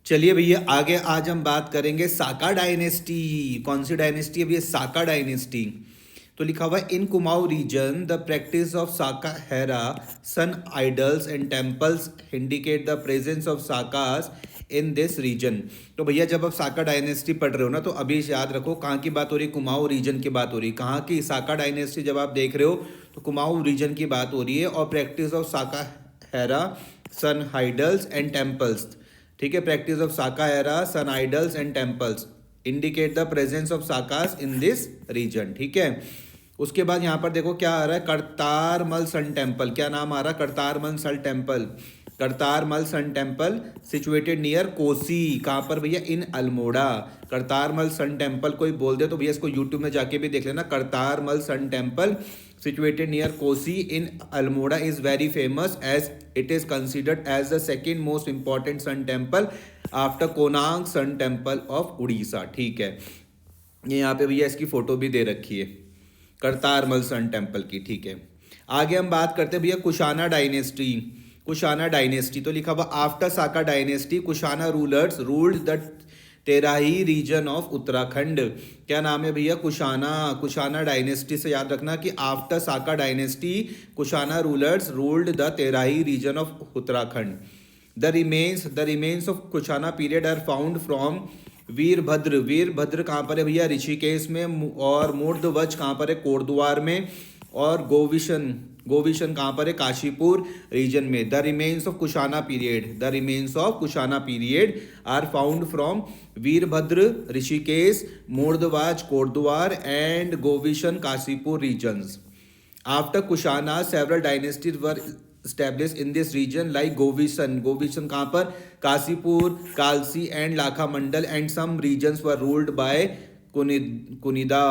चलिए भैया आगे आज हम बात करेंगे साका डायनेस्टी। कौन सी डायनेस्टी है भैया? साका डायनेस्टी। तो लिखा हुआ है in Kumaon region the practice of Saka era sun idols and temples indicate the presence of Sakas in this region. तो भैया जब आप साका डायनेस्टी पढ़ रहे हो ना तो अभी याद रखो कहाँ की बात हो रही है, कुमाऊं रीजन की बात हो रही है। कहाँ की? साका डायनेस्टी जब आप देख रहे हो तो कुमाऊं रीजन की बात हो रही है और practice of Saka era sun idols and temples. ठीक है, practice of Saka era sun idols and temples indicate the presence of Sakas in this region. ठीक है, उसके बाद यहाँ पर देखो क्या आ रहा है, करतारमल सन टेम्पल। क्या नाम आ रहा है? Katarmal sun temple. Katarmal sun temple situated near Kosi. कहाँ पर भैया? इन अल्मोड़ा। करतारमल सन टेम्पल कोई बोल दे तो भैया इसको यूट्यूब में जाके भी देख लेना। Katarmal sun temple situated near Kosi in Almora is very famous as it is considered as the second most important sun temple after Konark sun temple of Odisha। ठीक है, ये यहाँ पे भैया इसकी फोटो भी दे रखी है करतारमल सन टेम्पल की। ठीक है, आगे हम बात करते हैं भैया कुशाना डायनेस्टी। कुशाना डायनेस्टी तो लिखा हुआ after Saka dynasty Kushana rulers ruled the Terai region of Uttarakhand. क्या नाम है भैया? कुशाना। कुशाना डायनेस्टी से याद रखना कि after Saka dynasty Kushana rulers ruled the Terai region of Uttarakhand. The remains of Kushana period are found from Virbhadra. Virbhadra कहाँ पर है भैया? ऋषिकेश में। और मूर्धवज कहाँ पर है? कोटद्वार में। और गोविशन, गोविशन कहाँ पर है? काशीपुर रीजन में। The remains of Kushana period, the remains of Kushana period are found from Virbhadra, Rishikesh, Murdhwaj, Kotdwar and Govishan Kashipur regions. After Kushana several dynasties were established in this region like Govishan। Govishan कहाँ पर? Kashipur, Kalsi and Lakha Mandal and some regions were ruled by Kuninda.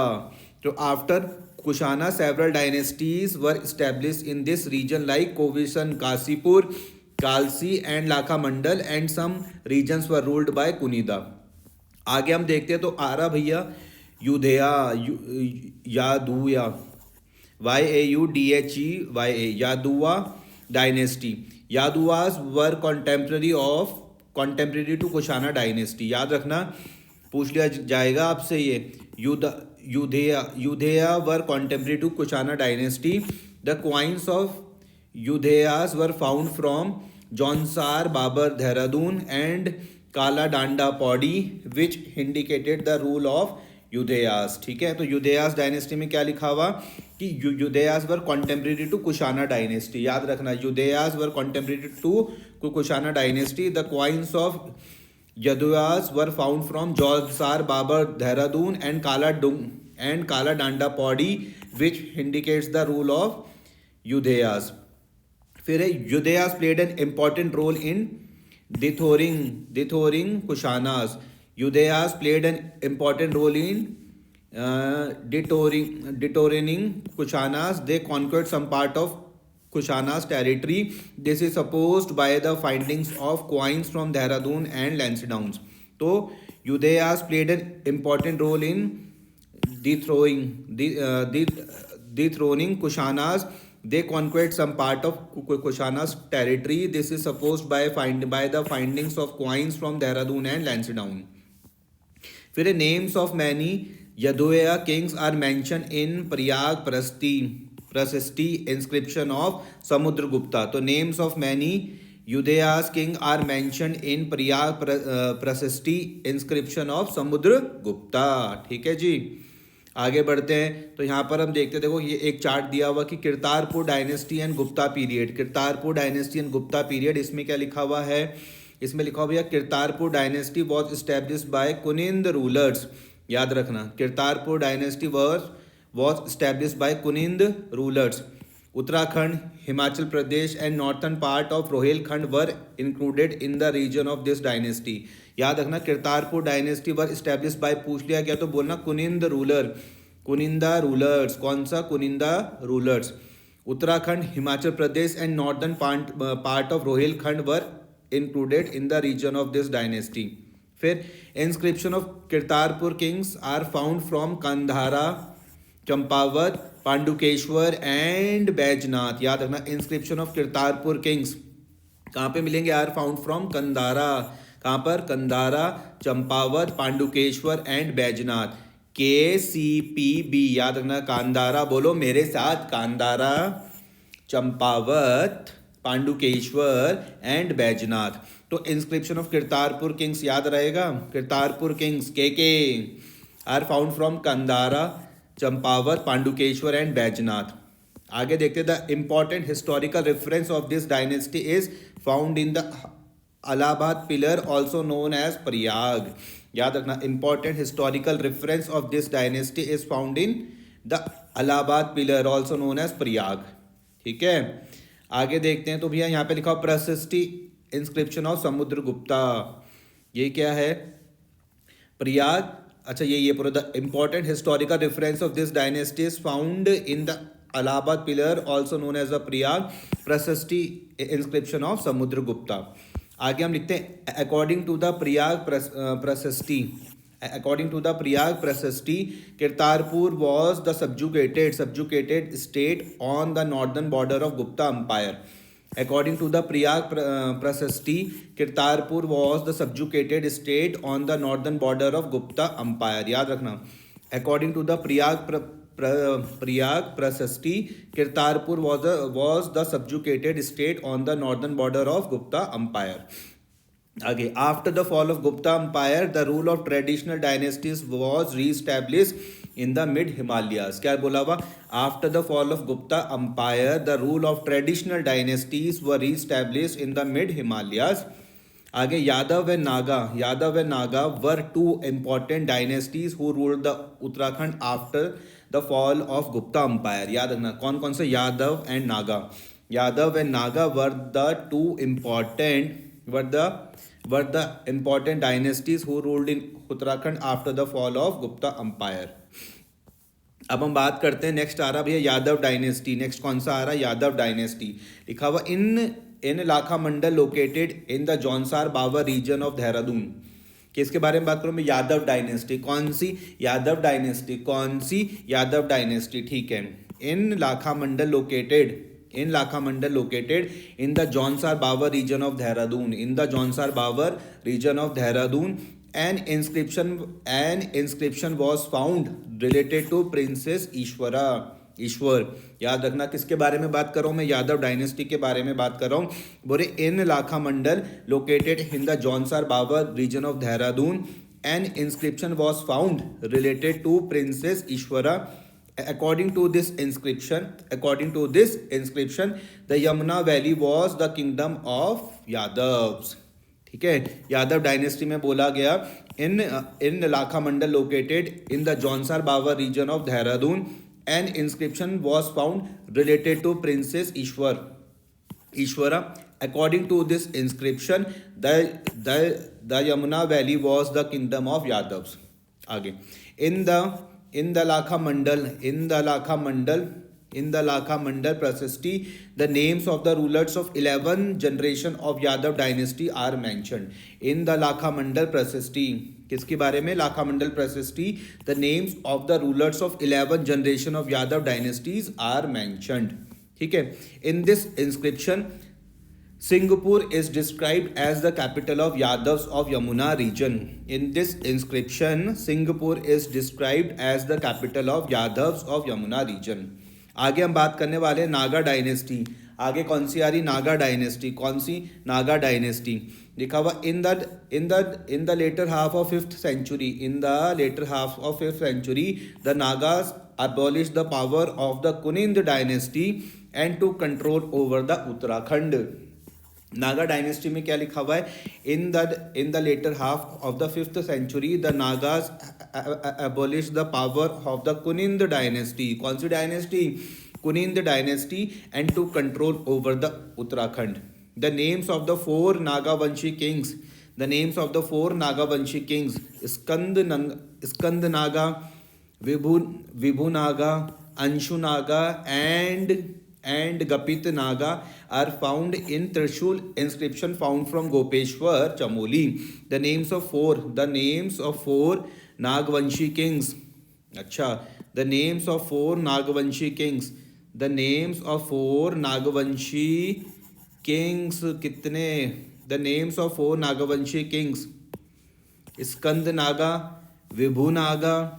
तो after Kushana several dynasties were established in this region like Govishan, Kashipur, Kalsi and Lakha Mandal and some regions were ruled by Kuninda. आगे हम देखते हैं तो आ रहा भैया Yaudheya, Yaduya, YAUDHEYA, Yadua dynasty. Yaduas were contemporary to Kushana dynasty. याद रखना, पूछ लिया जाएगा आपसे ये। Yaudheya were contemporary to Kushana dynasty. The coins of Yaudheyas were found from Jaunsar, Babar, Dehradun and Kala Danda Pauri which indicated the rule of Yaudheyas. ठीक है, तो युधेयास डायनेस्टी में क्या लिखा हुआ कि Yaudheyas were contemporary to Kushana dynasty. याद रखना, Yaudheyas were contemporary to Kushana dynasty. The coins of Yaduyas were found from Jaunsar, Babar, Dehradun and Kala Danda Pauri which indicates the rule of Yaudheyas. फिर है Yaudheyas played an important role in dethroning Kushanas. Yudhayas played an important role in detouring Kushanas. They conquered some part of Kushana's territory. This is supposed by the findings of coins from Dehradun and Lansdowne. So Yudhayas played an important role in dethroning Kushanas. They conquered some part of Kushana's territory. This is supposed by the findings of coins from Dehradun and Lansdowne. फिर names of many Yaduya kings are mention in Prayag Prashasti inscription of Samudragupta. तो names of many Yaudheyas king are mention in Prayag Prashasti inscription of Samudragupta. ठीक है जी, आगे बढ़ते हैं तो यहाँ पर हम देखते देखो ये एक चार्ट दिया हुआ कि Kirtarpur dynasty and Gupta period. Kirtarpur dynasty and Gupta period, इसमें क्या लिखा हुआ है? इसमें लिखा हुआ है Kirtarpur dynasty was establish by Kuninda rulers. याद रखना, Kirtarpur dynasty was establish by Kuninda rulers. Uttarakhand, Himachal Pradesh and northern part of Rohilkhand were included in the region of this dynasty. याद रखना, Kirtarpur dynasty were establish by पूछ लिया गया तो बोलना कुनिंद रूलर, कुनिंदा रूलर्स। कौन सा? Kuninda rulers. Uttarakhand, Himachal Pradesh and northern part of Rohilkhand were included in the region of this dynasty. फिर inscription of Kirtarpur kings are found from Kandhara, Champawat, Pandukeshwar and Baijnath. याद रखना, inscription of Kirtarpur kings कहाँ पे मिलेंगे? आर फाउंड फ्रॉम कंधारा, कहाँ पर? कंधारा, चंपावत, पांडुकेश्वर एंड बैजनाथ। KCPB याद रखना। कांधारा बोलो मेरे साथ, कांधारा, चंपावत, पांडुकेश्वर एंड बैजनाथ। तो इंस्क्रिप्शन ऑफ करतारपुर किंग्स याद रहेगा। करतारपुर किंग्स के are found from Kandhara, Champawat, Pandukeshwar and Baijnath. आगे देखते, the important historical reference of this dynasty is found in the Allahabad pillar also known as Prayag. याद रखना, important historical reference of this dynasty is found in the Allahabad pillar also known as Prayag. ठीक है, आगे देखते हैं। तो भैया यहाँ पे लिखा प्रशस्ति इंस्क्रिप्शन ऑफ समुद्रगुप्ता, ये क्या है? प्रयाग। अच्छा, ये पूरा, the important historical reference of this dynasty is found in the Allahabad pillar also known as the Prayag Prashasti inscription of Samudragupta. आगे हम लिखते हैं, अकॉर्डिंग टू द प्रयाग प्रशस्ति, according to the Prayag Prasasti, Kartarpur was the subjugated state on the northern border of Gupta Empire. According to the Prayag Prasasti, Kartarpur was the subjugated state on the northern border of Gupta Empire. याद रखना, according to the Prayag Prasasti, Kartarpur was the subjugated state on the northern border of Gupta Empire. आगे, after the fall of Gupta empire the rule of traditional dynasties was reestablish in the mid Himalayas. क्या बोला हुआ? After the fall of Gupta empire the rule of traditional dynasties were reestablish in the mid Himalayas. आगे, Yadav and Naga were two important dynasties who ruled the Uttarakhand after the fall of Gupta empire. याद रखना, कौन कौन से? Yadav and Naga were the two important were the important dynasties who ruled in Uttarakhand after the fall of Gupta Empire. अब हम बात करते हैं, नेक्स्ट आ रहा भैया यादव डायनेस्टी। नेक्स्ट कौन सा आ रहा? यादव डायनेस्टी। लिखा हुआ, in Lakha Mandal located in the Jaunsar Bawar region of Dehradun. किसके बारे में बात करूं मैं? यादव डायनेस्टी। कौन सी? यादव डायनेस्टी। ठीक है, in Lakha Mandal located in Lakha Mandal located in the Jaunsar Bavar region of Dehradun. An inscription was found related to Princess ईश्वर। याद रखना, किसके बारे में बात कर रहा हूँ मैं? यादव डायनेस्टी के बारे में बात कर रहा हूँ। बोले, in Lakha Mandal located in the Jaunsar Bawar region of Dehradun, an inscription was found related to princess Ishwara. According to this inscription, the Yamuna Valley was the kingdom of Yadavs. ठीक है, यादव डायनेस्टी में बोला गया, in Lakha Mandal located in the Jaunsar Bawar region of Dehradun, an inscription was found related to princess Ishwara. According to this inscription, the Yamuna Valley was the kingdom of Yadavs. आगे, in the Lakha Mandal Prasasti, the names of the rulers of 11 generation of Yadav dynasty are mentioned. In the Lakha Mandal Prasasti, किसके बारे में? Lakha Mandal Prasasti, the names of the rulers of 11 generation of Yadav dynasties are mentioned. ठीक है, in this inscription Singapore is described as the capital of Yadavs of Yamuna region. In this inscription, Singapore is described as the capital of Yadavs of Yamuna region. आगे हम बात करने वाले Naga dynasty. आगे कौन सी आ रही? नागा डायनेस्टी। कौन सी? नागा डायनेस्टी। लिखा हुआ, in the later half of 5th century, the Nagas abolished the power of the Kunind dynasty and to control over the Uttarakhand. Naga dynasty में क्या लिखा हुआ है? In the latter half of the 5th century the Nagas abolish the power of the Kuninda dynasty. कौन सी dynasty? Kuninda dynasty, and to control over the Uttarakhand. The names of the four Nagavanshi kings Skanda Naga, Vibhu Naga, Anshu Naga and Gapit Naga are found in Trishul inscription found from Gopeshwar, Chamoli. The names of four Nagvanshi kings. अच्छा, the names of four Nagvanshi kings. कितने? The names of 4 Nagavanshi kings Skanda Naga, Vibhu Naga,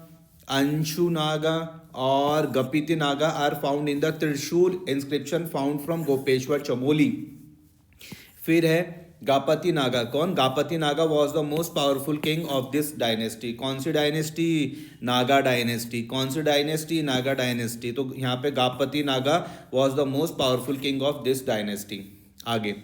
Anshu Naga और Gapiti Naga are found in the Trishul inscription found from Gopeshwar Chamoli. फिर है गापति नागा। कौन? Gapati Naga was the most powerful king of this dynasty. कौन सी dynasty? Naga dynasty. कौन सी डायनेस्टी? नागा डायनेस्टी। तो यहाँ पे Gapati Naga was the most powerful king of this dynasty. आगे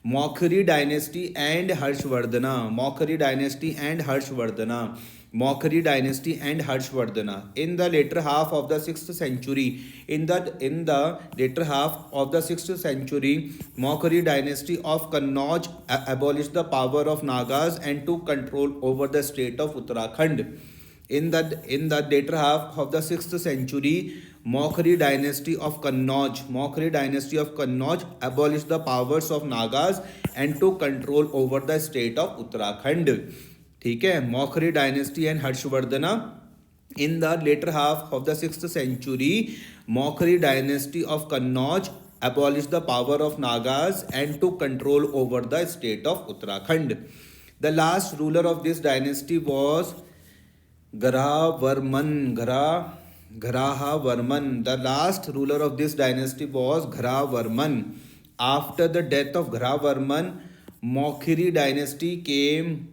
Maukhari dynasty and Harshavardhana. Maukhari dynasty and Harshavardhana. Maurya dynasty and Harshvardhana. In the later half of the 6th century, in the later half of the 6th century, Maurya dynasty of Kannauj abolished the power of Nagas and took control over the state of Uttarakhand. In the later half of the 6th century, Maurya dynasty of Kannauj abolished the powers of Nagas and took control over the state of Uttarakhand. ठीक है, Maukhari dynasty and Harshavardhana. In the latter half of the 6th century, Maukhari dynasty of Kannauj abolished the power of Nagas and took control over the state of Uttarakhand. The last ruler of this dynasty was Gharavarman. The last ruler of this dynasty was Gharavarman. After the death of Gharavarman, Maukhiri dynasty came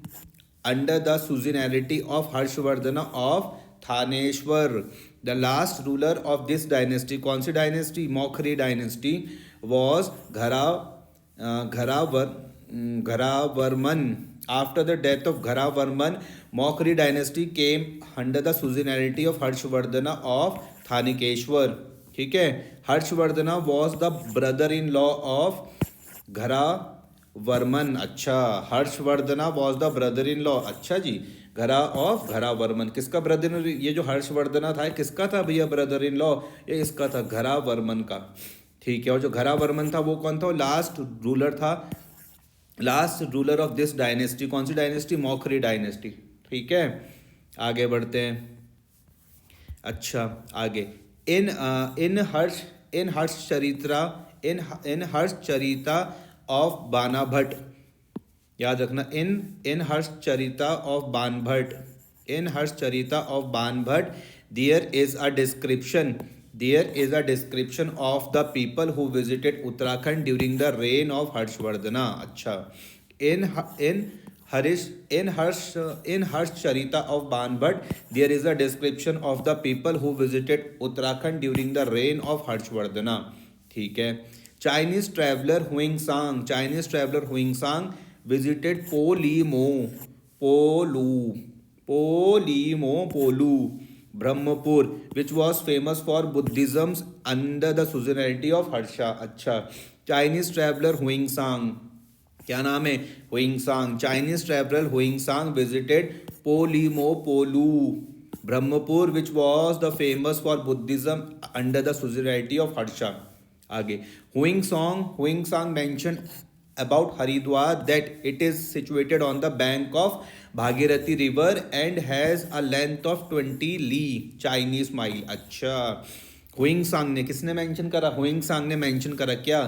under the suzerainty of Harshvardhana of Thaneshwar. The last ruler of this dynasty, कौन सी dynasty? Maukhri dynasty was Gharavarman. After the death of Gharavarman, Maukhri dynasty came under the suzerainty of Harshvardhana of Thanekeshwar. ठीक है, Harshavardhana was the brother-in-law of घरावर्मन। अच्छा, Harshavardhana was the brother in law. अच्छा जी, घरावर्मन किसका brother? ये जो हर्षवर्धना था किसका था भैया ब्रदर इन लॉ? ये इसका था, घरावर्मन का। ठीक है, और जो घरावर्मन था वो कौन था? लास्ट रूलर था, last ruler of this dynasty. कौन सी डायनेस्टी? मौखरी डायनेस्टी। ठीक है, आगे बढ़ते हैं। अच्छा, आगे इन हर्षचरिता ऑफ बानाभट्ट, याद रखना, in Harshacharita of Banabhatta there is a description of the people who visited Uttarakhand during the reign of Harshavardhana. अच्छा, in Harshcharita of Banbhat, there is a description of the people who visited Uttarakhand during the reign of Harshvardhana. ठीक है, Chinese traveler Huang Sang visited Polu, Brahmapur, which was famous for Buddhism under the suzerainty of Harsha. अच्छा, Chinese traveler Huang Sang, क्या नाम है? Huang Sang. Chinese traveler Huang Sang visited Polu, Brahmapur, which was the famous for Buddhism under the suzerainty of Harsha. आगे Huang Sang mentioned about Haridwar that it is situated on the bank of Bhagirathi river and has a length of 20 li Chinese mile. अच्छा, हुइंग सांग ने किसने mention करा? हुइंग सांग ने mention करा क्या?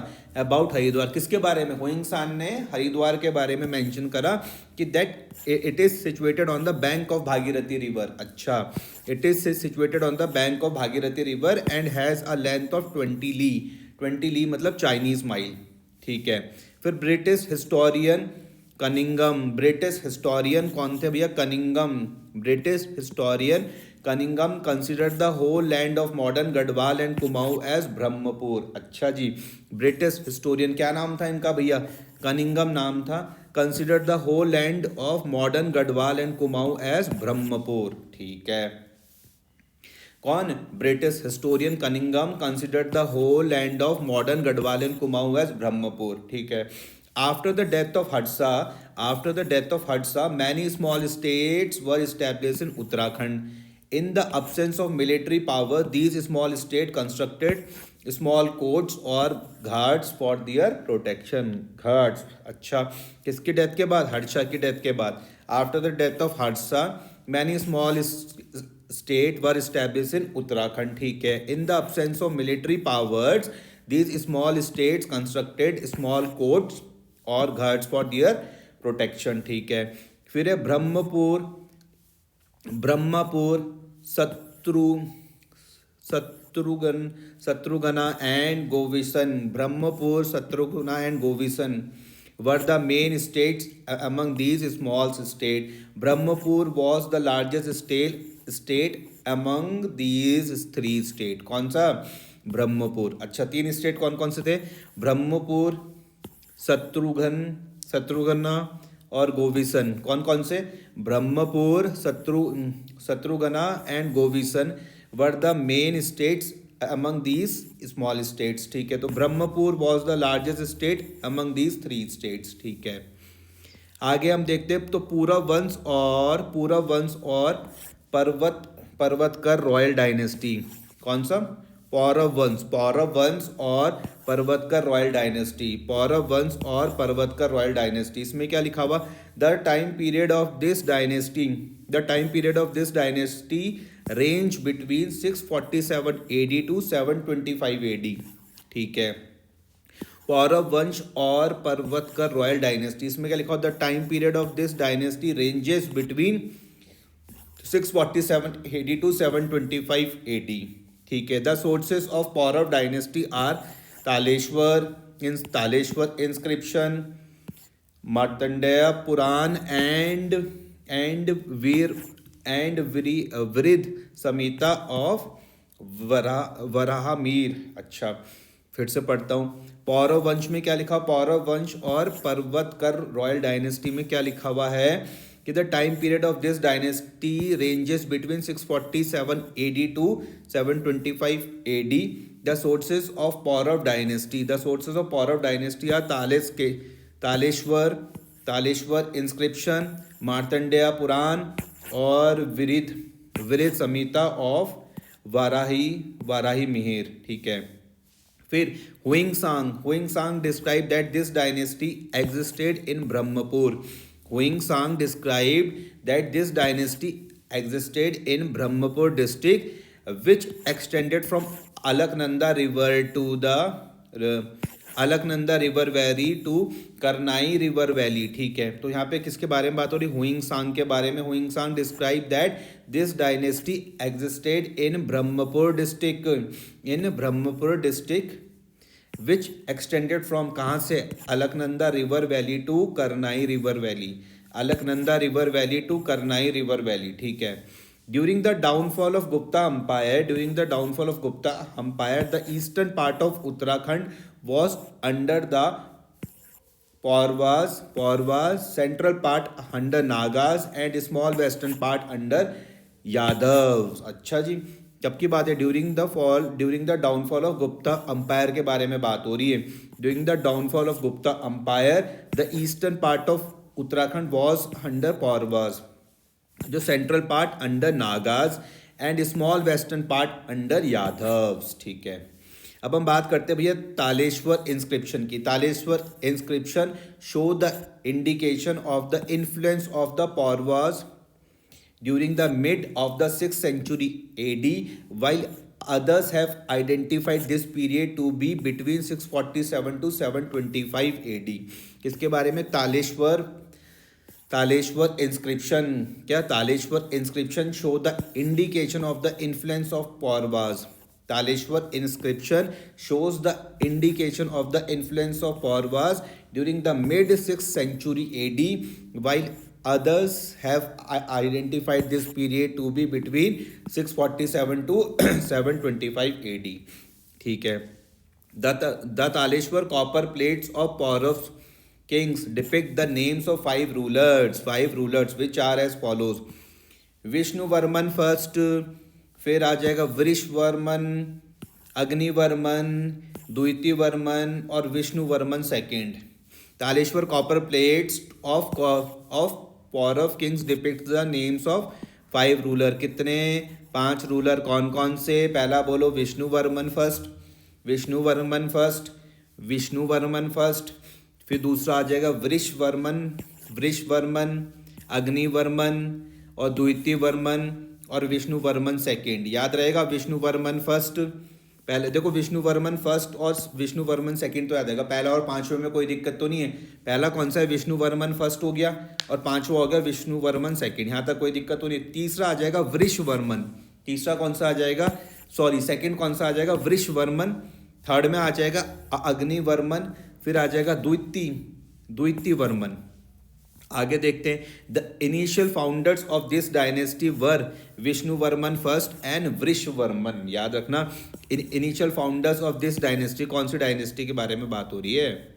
अबाउट हरिद्वार। किसके बारे में? हुइंग सांग ने हरिद्वार के बारे में मेंशन करा कि that it is situated on the bank of Bhagirathi river. अच्छा, it is situated on the bank of Bhagirathi river and has a length of 20 li. 20 li मतलब चाइनीज माइल। ठीक है, फिर British historian Cunningham. British historian कौन थे भैया? Cunningham. British historian Cunningham considered the whole land of modern Garhwal and Kumaon as Brahmapur. अच्छा जी, British historian क्या नाम था इनका भैया? कनिंगम नाम था। Considered the whole land of modern Garhwal and Kumaon as Brahmapur. ठीक है, कौन? British historian Cunningham considered the whole land of modern Garhwal and Kumaon as Brahmapur. ठीक है, after the death of Hadsa, many small states were established in Uttarakhand. In the absence of military power, these small states constructed small courts or ghats for their protection. Ghats. अच्छा, किसकी death के बाद? हर्षा की death के बाद। After the death of Hadsa, many small states were established in Uttarakhand. ठीक है, in the absence of military powers, these small states constructed small courts और घाट्स फॉर डियर प्रोटेक्शन, ठीक है। फिर है Brahmapur, Brahmapur, Shatru Shatrughna Shatrughna and Govishan, Brahmapur, Shatrughna and Govishan were the main states among these small states. Brahmapur was the largest state among these three states. कौन सा? ब्रह्मपुर। अच्छा, तीन state कौन कौन से थे? ब्रह्मपुर, शत्रुघ्न और गोविसन। कौन कौन से? Brahmapur, Shatrughna and Govishan were the main states among these small states, ठीक है। तो Brahmapur was the largest state among these three states, ठीक है। आगे हम देखते हैं, तो पूरव वंश और पर्वतकर रॉयल डायनेस्टी। कौन सा? पौरव वंश और पर्वतकर रॉयल डायनेस्टी, पौरव वंश और पर्वतकर रॉयल डायनेस्टी। इसमें क्या लिखा हुआ? The time period of this dynasty range between 647 AD to 725 AD, ठीक है। पौरव वंश और पर्वतकर रॉयल डायनेस्टी, इसमें क्या लिखा? The time period of this dynasty ranges between 647 AD to 725 AD, ठीक है। The sources of Paurava dynasty are Taleshwar inscription, Martandeya Purana and Vriddha Samhita of वराहमीर। अच्छा, फिर से पढ़ता हूँ। पौरव वंश में क्या लिखा? पौरव वंश और पर्वतकर रॉयल डायनेस्टी में क्या लिखा हुआ है कि the time period of this dynasty ranges between 647 AD to 725 AD। The sources of Paurava dynasty are Taleshwar inscription, Martandeya Purana और वृद्ध संहिता ऑफ वाराही मिहिर, ठीक है। फिर Hiuen Tsang describe that this dynasty existed in Brahmapur. Hiuen Tsang describe that this dynasty existed in Brahmapur district which extended from Alaknanda river valley to Karnai river valley, ठीक है। तो यहाँ पे किसके बारे में बात हो रही? हुइंगसांग के बारे में। Hiuen Tsang describe that this dynasty existed in Brahmapur district which extended from, कहाँ से? Alaknanda river valley to Karnai river valley, Alaknanda river valley to Karnai river valley, ठीक है। During the downfall of Gupta Empire, the eastern part of Uttarakhand was under the Pauravas, central part under Nagas and small western part under Yadavs। अच्छा जी, कब की बात है? During the downfall of Gupta empire के बारे में बात हो रही है। During the downfall of Gupta empire the eastern part of Uttarakhand was under Pauravas, जो central part under Nagas and small western part under Yadavs, ठीक है। अब हम बात करते हैं भैया तालेश्वर इंस्क्रिप्शन की। Taleshwar inscription show the indication of the influence of the Pauravas during the mid of the 6th century AD, while others have identified this period to be between 647 to 725 AD। किसके बारे में? तालेश्वर इंस्क्रिप्शन। क्या? Taleshwar inscription show the indication of the influence of Pauravas. Taleshwar inscription shows the indication of the influence of Pauravas during the mid-6th century AD, while others have identified this period to be between 647 to 725 AD, ठीक है। The Taleshwar copper plates of Paurav kings depict the names of five rulers which are as follows: Vishnuvarman first, फिर आ जाएगा वृषवर्मन, अग्निवर्मन, द्वितीयवर्मन और Vishnuvarman second. Taleshwar copper plates of Paurava kings depict the names of 5 ruler. कितने? 5 ruler. कौन कौन से? पहला बोलो विष्णुवर्मन फर्स्ट, फिर दूसरा आ जाएगा वृषवर्मन, अग्निवर्मन और द्वितीयवर्मन और विष्णुवर्मन सेकेंड। याद रहेगा, विष्णुवर्मन फर्स्ट पहले देखो विष्णु वर्मन फर्स्ट और विष्णु वर्मन सेकंड तो याद आएगा, पहला और पांचवें में कोई दिक्कत तो नहीं है। पहला कौन सा है, विष्णु वर्मन फर्स्ट हो गया और पांचवा हो गया विष्णु वर्मन सेकंड, यहाँ तक कोई दिक्कत तो नहीं। तीसरा आ जाएगा वृषवर्मन, तीसरा कौन सा आ जाएगा, सॉरी सेकंड कौन सा आ जाएगा, वृषवर्मन। थर्ड में आ जाएगा अग्निवर्मन, फिर आ जाएगा द्वितीवर्मन। आगे देखते हैं। The initial founders of this dynasty were Vishnuvarman first and Vrishavarman. याद रखना, initial founders of this dynasty, कौन सी डायनेस्टी के बारे में बात हो रही है,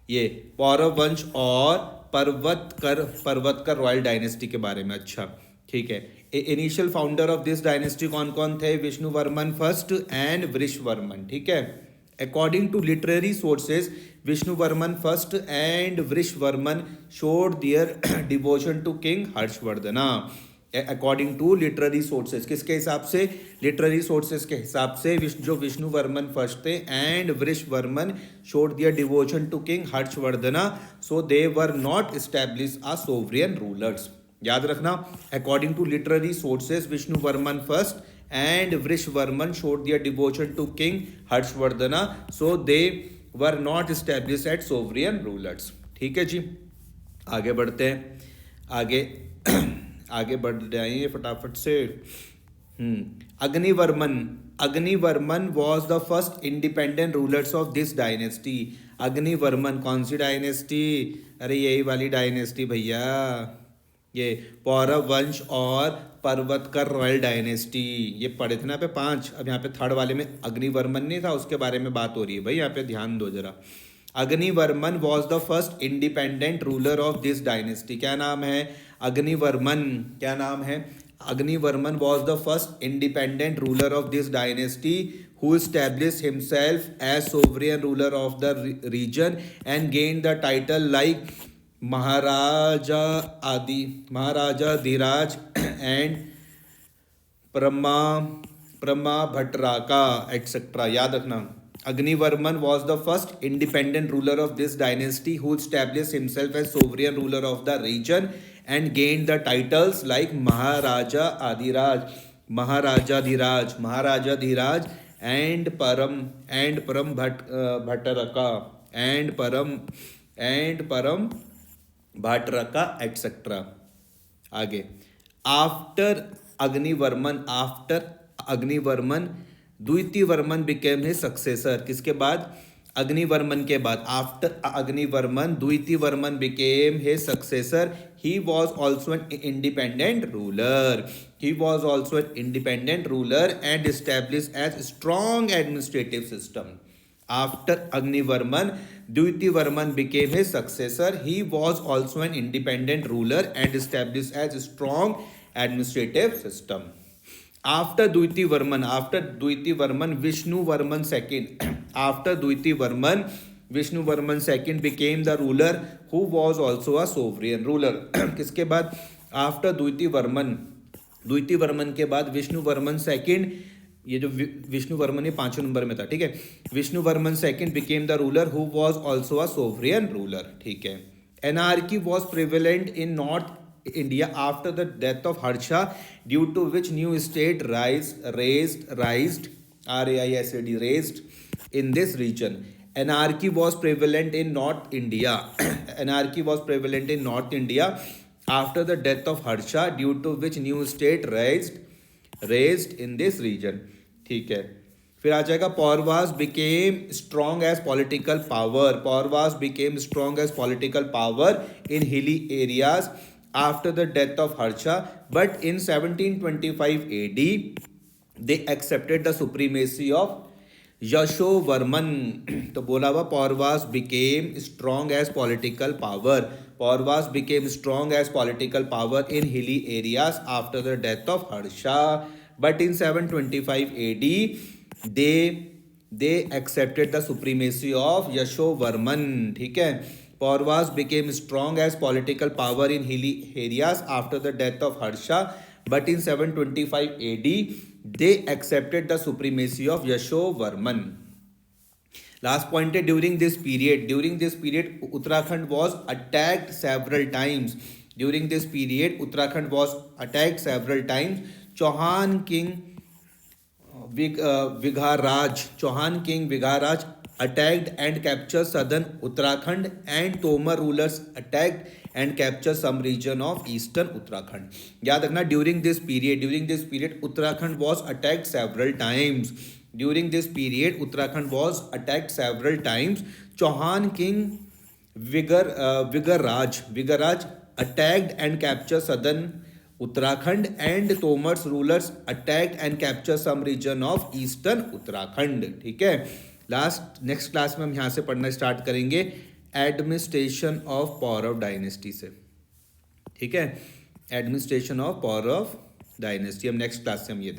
ये पौरव वंश और पर्वतकर रॉयल डायनेस्टी के बारे में। अच्छा ठीक है, initial founder of this dynasty कौन कौन थे, विष्णुवर्मन फर्स्ट एंड वृषवर्मन। ठीक है, according to literary sources Vishnuvarman first and Vrishavarman showed their devotion to king Harshavardhana. According to literary sources, किसके हिसाब से, लिटरेरी सोर्सेज के हिसाब से जो विष्णुवर्मन फर्स्ट थे and Vrishavarman showed their devotion to king Harshavardhana, so they were not establish a sovereign rulers. याद रखना, according to literary sources Vishnuvarman first and Vrishvarman showed their devotion to King Harshvardhana, so they were not established as sovereign rulers। ठीक है जी, आगे बढ़ते हैं, आगे आगे बढ़ जाइए फटाफट से। अग्निवर्मन was the first independent rulers of this dynasty। अग्निवर्मन कौन सी डायनेस्टी, अरे यही वाली डायनेस्टी भैया, ये पौरव वंश और पर्वतकर रॉयल डायनेस्टी, ये पढ़े थे ना पे 5। अब यहाँ पे थर्ड वाले में अग्निवर्मन नहीं था, उसके बारे में बात हो रही है भाई, यहाँ पे ध्यान दो जरा। Agnivarman was the first independent ruler of this dynasty. क्या नाम है, अग्निवर्मन, क्या नाम है, Agnivarman was the first independent ruler of this dynasty who established himself as sovereign ruler of the region and gained the title like Maharajadhiraja and Parama Bhattaraka etcetera. याद रखना, Agnivarman was the first independent ruler of this dynasty who established himself as sovereign ruler of the region and gained the titles like Maharajadhiraja and Parama Bhattaraka Bhattaraka etcetera. आगे, after Agnivarman Dvitivarman became his successor. किसके बाद, अग्निवर्मन के बाद, after Agnivarman Dvitivarman became his successor. He was also an independent ruler and establish as strong administrative system. After Agnivarman, Dvitivarman became his successor. He was also an independent ruler and established as a strong administrative system. After Dvitivarman, Vishnuvarman II. After Dvitivarman, Vishnuvarman II became the ruler who was also a sovereign ruler. किसके बाद, after द्वितीवर्मन के बाद Vishnuvarman second, ये जो विष्णुवर्मन ये 5वें number में था। ठीक है, Vishnuvarman second became the ruler who was also a sovereign ruler. ठीक है, anarchy was prevalent in north India after the death of Harsha due to which new state raised in this region। Anarchy was prevalent in North India after the death of Harsha due to which new state raised in this region। ठीक है, फिर आ जाएगा Pauravas became strong as political power in hilly areas after the death of Harsha, but in 1725 AD they accepted the supremacy of Yashovarman. तो बोला हुआ Pauravas became strong as political power in hilly areas after the death of Harsha, but in 725 AD they accepted the supremacy of Yashovarman। ठीक है, Pauravas became strong as political power in hilly areas after the death of Harsha, but in 725 AD they accepted the supremacy of Yashovarman। Last point है, during this period Uttarakhand was attacked several times। Chauhan king Vigraharaja, Chauhan king Vigraharaja attacked and captured southern Uttarakhand, and Tomar rulers attacked and captured some region of eastern Uttarakhand. याद रखना, during this period Uttarakhand was attacked several times. During this period Uttarakhand was attacked several times. Chauhan king Vigaraj attacked and captured southern Uttarakhand, and Tomar's rulers attacked and captured some region of eastern Uttarakhand. ठीक है, next class में हम यहाँ से पढ़ना start करेंगे administration of Paurava dynasty से. ठीक है, एडमिनिस्ट्रेशन ऑफ पौरव डायनेस्टी हम नेक्स्ट क्लास से हम ये देखेंगे.